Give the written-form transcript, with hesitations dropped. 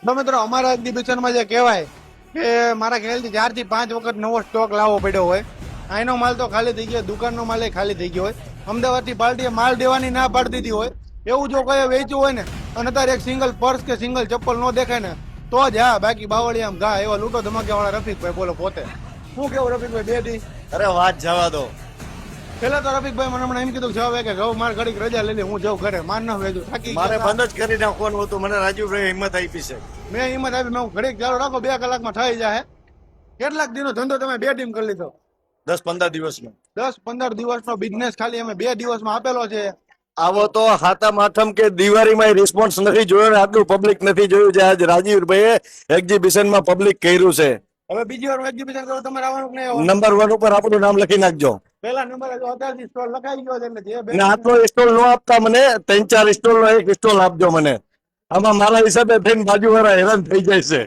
તો મિત્રો અમારા એક્ઝિબિશનમાં જે કહેવાય કે મારા ખ્યાલથી 4 થી 5 વખત નવો સ્ટોક લાવવો પડ્યો હોય. અહીંનો માલ તો ખાલી થઈ ગયો, દુકાનનો માલ એ ખાલી થઈ ગયો હોય. અમદાવાદથી પાર્ટીએ માલ દેવાની ના પાડી દીધી હોય. એવું જો કોઈ વેચ્યું હોય ને અને અત્યારે એક સિંગલ પર્સ કે સિંગલ ચપ્પલ ન દેખાય ને તો જ હા, બાકી બાવળી આમ ઘા એવા લૂંટો ધમાક્યા વાળા રફીકભાઈ બોલો પોતે. શું કેવું રફીકભાઈ બે દી? અરે વાત જવા દો. પેલા તો રફીકભાઈ મને હમણાં એમ કીધું કે જવાબ કે ઘઉં માર ઘડીક રજા લઈ લે, હું જઉં ઘરે, માર ન વેચું, થાકી મારે ગયા. બંધ જ કરી નાખવાનું હતું. મને રાજુભાઈ હિંમત આપી છે. મેં હિંમત આપી, મેં ઘડીક ચાલુ રાખો, 2 કલાકમાં થઈ જાય. કેટલાક દિનો ધંધો તમે 2 ટીમ કરી લીધો? 10-15 દિવસમાં. 10-15 દિવસનો બિઝનેસ ખાલી અમે 2 દિવસમાં આપેલો છે. આવો તો હાથમ આઠમ કે દિવાળીમાં રિસ્પોન્સ નથી જોયો ને આટલું પબ્લિક નથી જોયું જે આજ રાજીવભાઈએ એક્ઝિબિશનમાં પબ્લિક કર્યું છે. હવે બીજી વાર એક્ઝિબિશન કરો તમારે આવવાનું કે નહીં આવવાનું? નંબર 1 ઉપર આપણું નામ લખી નાખજો. પહેલા નંબર અત્યારથી સ્ટોલ લખાઈ ગયો છે એટલે જે ને આટલો સ્ટોલ નો આપતા મને 3-4 સ્ટોલ નો એક સ્ટોલ આપજો મને. આમાં મારા હિસાબે થઈને બાજુવાળા હેરાન થઈ જાય છે.